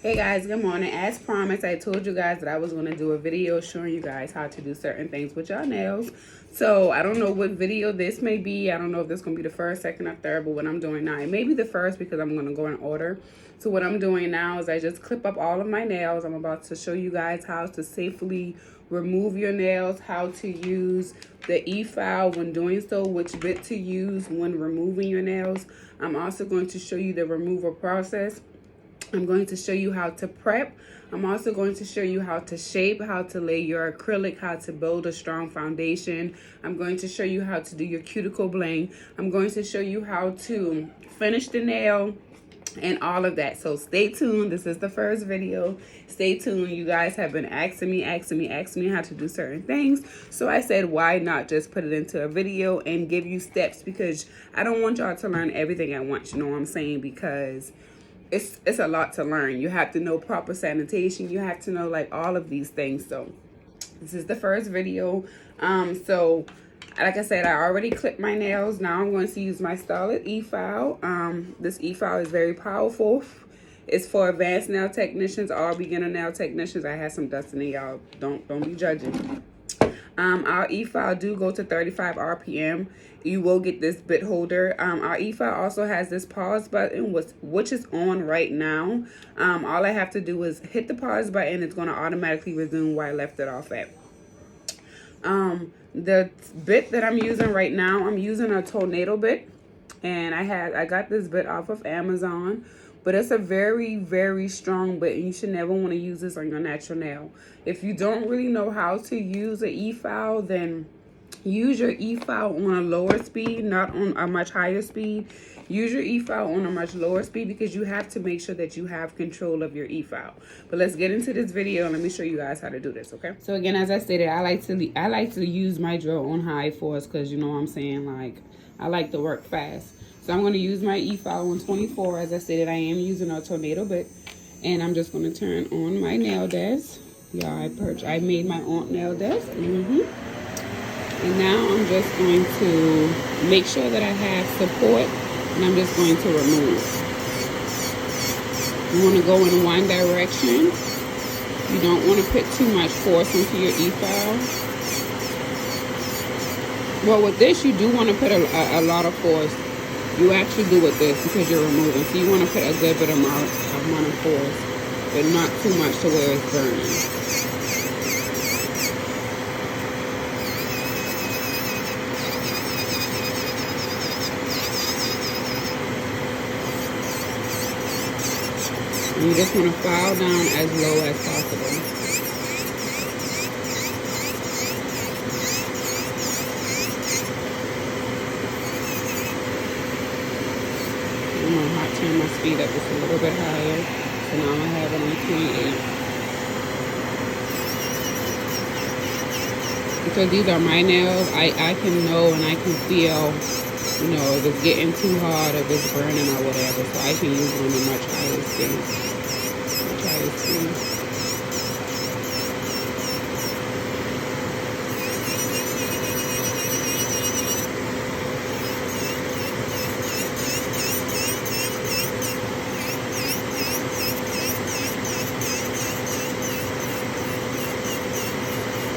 Hey guys, good morning. As promised, I told you guys that I was going to do a video showing you guys how to do certain things with your nails. So I don't know what video this may be. I don't know if this is going to be the first, second, or third, but what I'm doing now, it may be the first because I'm going to go in order. So what I'm doing now is I just clip up all of my nails. I'm about to show you guys how to safely remove your nails, how to use the efile when doing so, which bit to use when removing your nails. I'm also going to show you the removal process. I'm going to show you how to prep. I'm also going to show you how to shape, how to lay your acrylic, how to build a strong foundation. I'm going to show you how to do your cuticle bling. I'm going to show you how to finish the nail and all of that. So stay tuned. This is the first video. Stay tuned. You guys have been asking me how to do certain things. So I said, why not just put it into a video and give you steps, because I don't want y'all to learn everything at once. You know what I'm saying? Because it's a lot to learn. You have to know proper sanitation. You have to know like all of these things. So this is the first video. So like I said, I already clipped my nails. Now I'm going to use my Starlit efile. This efile is very powerful. It's for advanced nail technicians or beginner nail technicians. I had some dust in it, y'all. Don't be judging. Our efile do go to 35 RPM. You will get this bit holder. Our efile also has this pause button, which is on right now. All I have to do is hit the pause button. It's going to automatically resume where I left it off at. The bit that I'm using right now, I'm using a tornado bit, and I got this bit off of Amazon. But it's a very, very strong bit, and you should never want to use this on your natural nail. If you don't really know how to use an efile, then use your efile on a lower speed, not on a much higher speed. Use your efile on a much lower speed because you have to make sure that you have control of your efile. But let's get into this video and let me show you guys how to do this, okay? So again, as I stated, I like to use my drill on high force because you know what I'm saying, like I like to work fast. So I'm going to use my efile on 24. As I stated, I am using a tornado bit. And I'm just going to turn on my nail desk. Yeah, I made my own nail desk. And now I'm just going to make sure that I have support. And I'm just going to remove. You want to go in one direction. You don't want to put too much force into your efile. Well, with this, you do want to put a lot of force. You actually do with this because you're removing. So you want to put a good bit amount of force, but not too much to where it's burning. And you just want to file down as low as possible. I'm going to hot turn my speed up just a little bit higher. So now I'm going to have it on 28. Because these are my nails, I can know and I can feel, you know, if it's getting too hard, if it's burning or whatever. So I can use it on a much higher speed.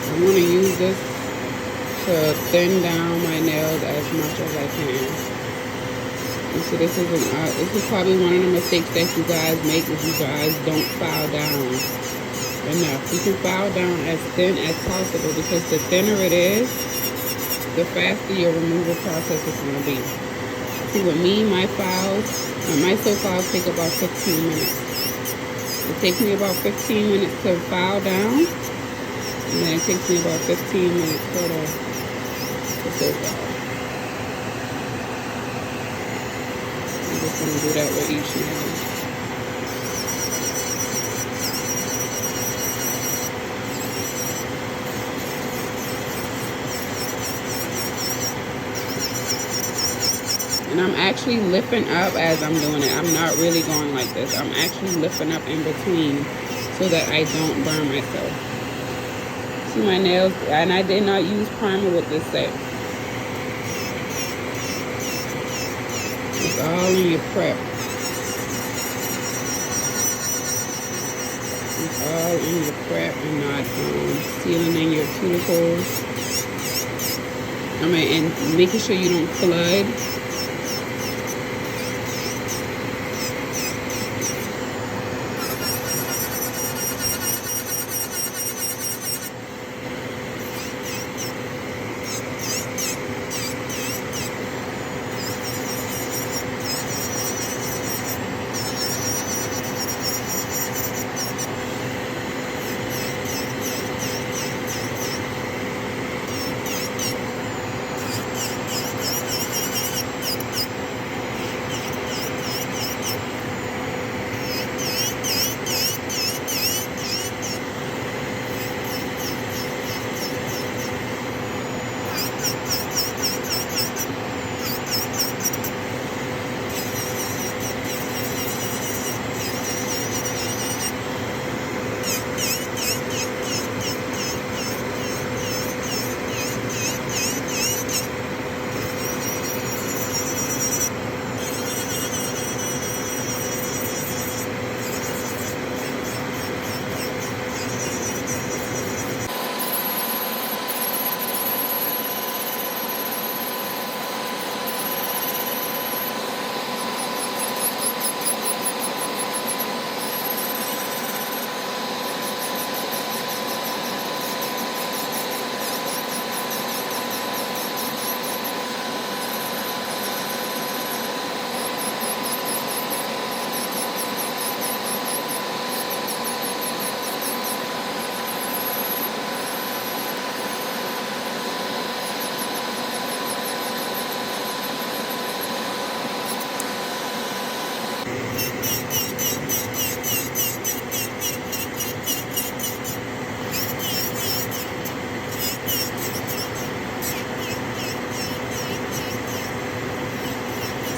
I'm going to use this to thin down my nails as much as I can. And so this is probably one of the mistakes that you guys make if you guys don't file down enough. You can file down as thin as possible because the thinner it is, the faster your removal process is going to be. See, with me, my soap files take about 15 minutes. It takes me about 15 minutes to file down. And then it takes me about 15 minutes for the soap file. I'm just going to do that with each nail. And I'm actually lifting up as I'm doing it. I'm not really going like this. I'm actually lifting up in between so that I don't burn myself. See my nails, and I did not use primer with this set. It's all in your prep. all in your prep and not sealing in your cuticles. And making sure you don't flood.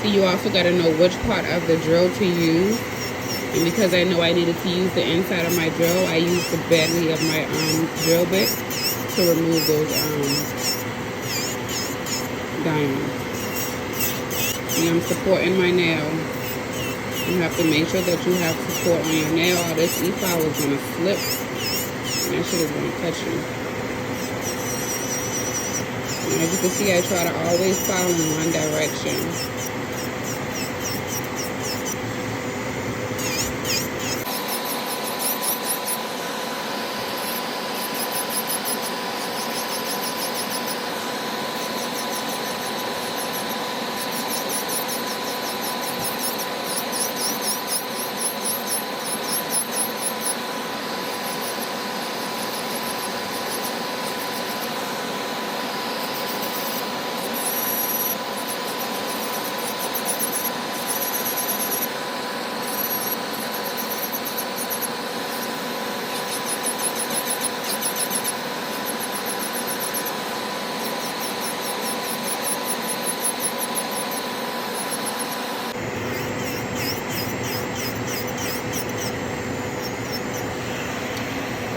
You also got to know which part of the drill to use. And because I know I needed to use the inside of my drill, I used the belly of my drill bit to remove those diamonds. See, I'm supporting my nail. You have to make sure that you have support on your nail, or this efile is going to slip. And that shit is going to cut you. And as you can see, I try to always follow in one direction.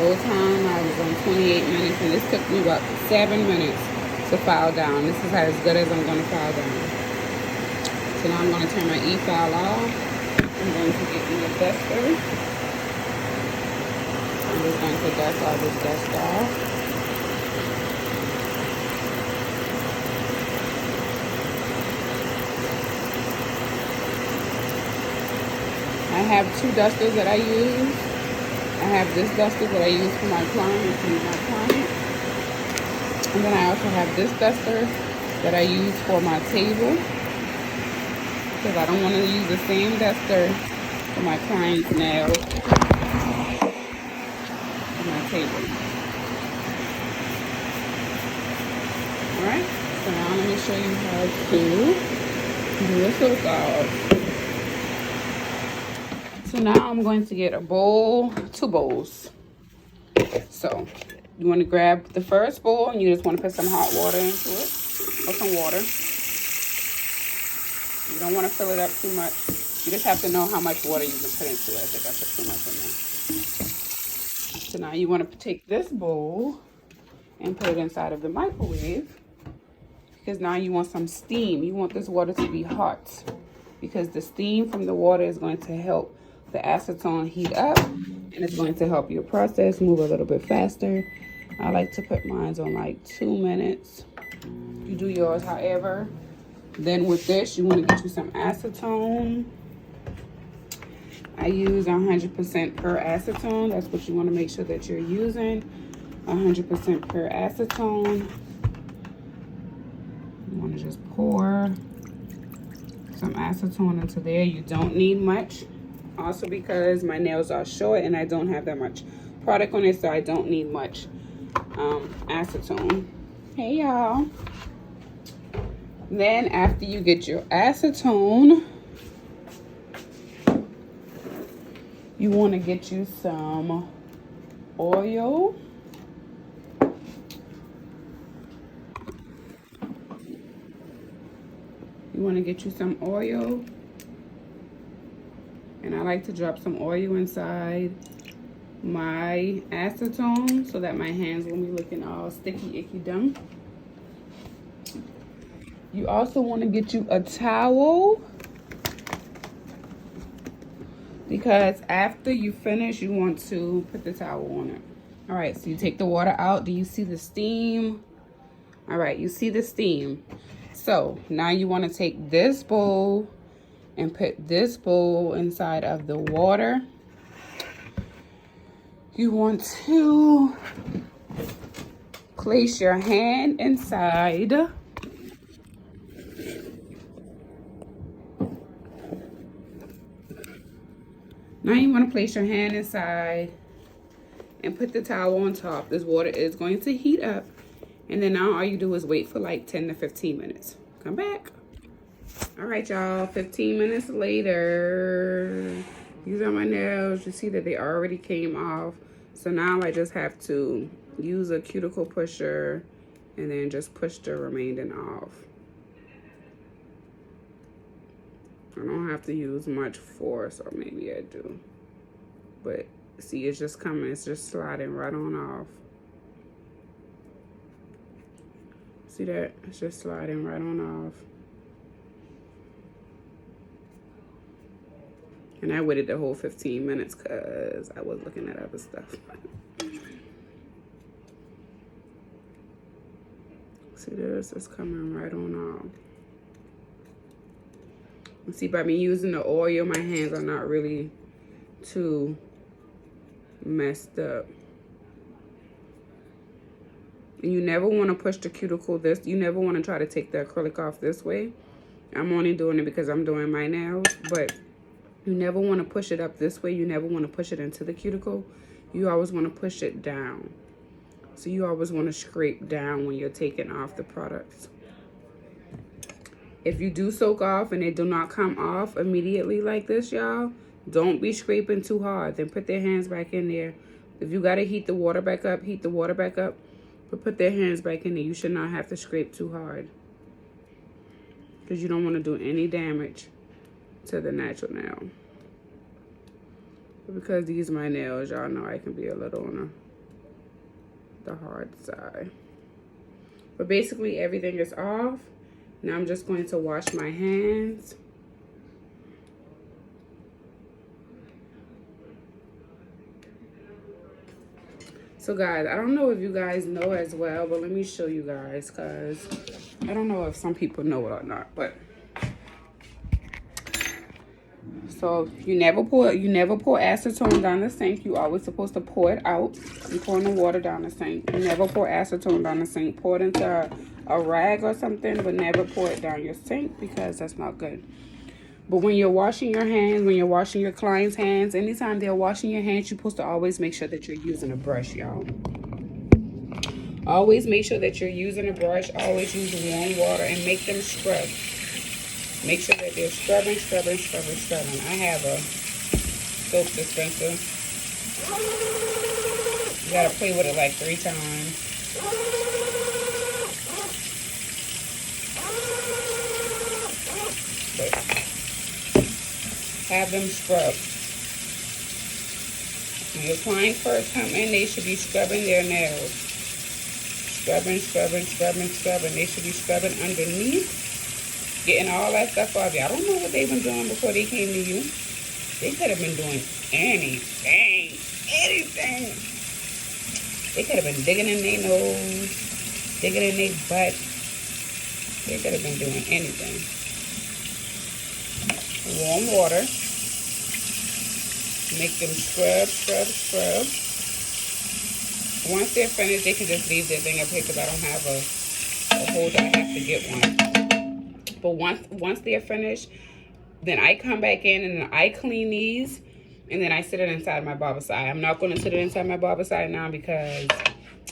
Whole time I was on 28 minutes, and this took me about 7 minutes to file down. This is as good as I'm going to file down. So now I'm going to turn my efile off. I'm going to get me a duster. I'm just going to dust all this dust off. I have 2 dusters that I use. I have this duster that I use for my client and my client. And then I also have this duster that I use for my table, because I don't want to use the same duster for my client's nails on my table. Alright, so now let me show you how to do a silk off. So now I'm going to get a bowl, 2 bowls. So you want to grab the first bowl and you just want to put some hot water into it, or some water. You don't want to fill it up too much. You just have to know how much water you can put into it. I think I put too much in there. So now you want to take this bowl and put it inside of the microwave, because now you want some steam. You want this water to be hot, because the steam from the water is going to help the acetone heat up And it's going to help your process move a little bit faster. I like to put mine on like 2 minutes. You do yours however. Then with this, you want to get you some acetone. I use 100% pure acetone. That's what you want to make sure that you're using. 100% pure acetone. You want to just pour some acetone into there. You don't need much. Also because my nails are short and I don't have that much product on it, so I don't need much acetone. Hey y'all. Then after you get your acetone, you want to get you some oil. You want to get you some oil. And I like to drop some oil inside my acetone so that my hands won't be looking all sticky, icky, dumb. You also want to get you a towel, because after you finish, you want to put the towel on it. All right, so you take the water out. Do you see the steam? All right, you see the steam. So now you want to take this bowl and put this bowl inside of the water. You want to place your hand inside. Now you want to place your hand inside and put the towel on top. This water is going to heat up. And then now all you do is wait for like 10 to 15 minutes. Come back. All right, y'all, 15 minutes later. These are my nails. You see that they already came off. So now I just have to use a cuticle pusher and then just push the remaining off. I don't have to use much force, or maybe I do. But see, it's just coming. It's just sliding right on off. See that? It's just sliding right on off. And I waited the whole 15 minutes because I was looking at other stuff. See this? It's coming right on off. And see, by me using the oil, my hands are not really too messed up. And you never want to push the cuticle this. You never want to try to take the acrylic off this way. I'm only doing it because I'm doing my nails, but you never want to push it up this way. You never want to push it into the cuticle. You always want to push it down. So you always want to scrape down when you're taking off the products. If you do soak off and they do not come off immediately like this, y'all, don't be scraping too hard. Then put their hands back in there. If you got to heat the water back up, heat the water back up. But put their hands back in there. You should not have to scrape too hard, because you don't want to do any damage to the natural nail. But because these are my nails, y'all know I can be a little on the hard side. But basically everything is off. Now I'm just going to wash my hands. So guys, I don't know if you guys know as well, but let me show you guys, because I don't know if some people know it or not. But so you never pour acetone down the sink. You always supposed to pour it out. You pouring the water down the sink. You never pour acetone down the sink. Pour it into a rag or something, but never pour it down your sink, because that's not good. But when you're washing your hands, when you're washing your client's hands, anytime they're washing your hands, you're supposed to always make sure that you're using a brush, y'all. Always make sure that you're using a brush. Always use warm water and make them scrub. Make sure that they're scrubbing, scrubbing, scrubbing, scrubbing. I have a soap dispenser. You gotta play with it like 3 times. But have them scrub. When your client first come in, they should be scrubbing their nails. Scrubbing, scrubbing, scrubbing, scrubbing. They should be scrubbing underneath, getting all that stuff off you. I don't know what they've been doing before they came to you. They could have been doing anything. They could have been digging in their nose, digging in their butt. They could have been doing anything. Warm water. Make them scrub, scrub, scrub. Once they're finished, they can just leave their thing up here because I don't have a holder. I have to get one. But once they're finished, then I come back in and then I clean these, and then I sit it inside my barbicide. I'm not going to sit it inside my barbicide now because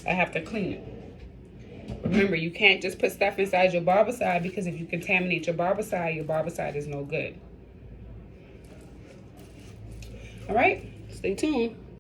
I have to clean it. Remember, you can't just put stuff inside your barbicide because if you contaminate your barbicide is no good. All right, stay tuned.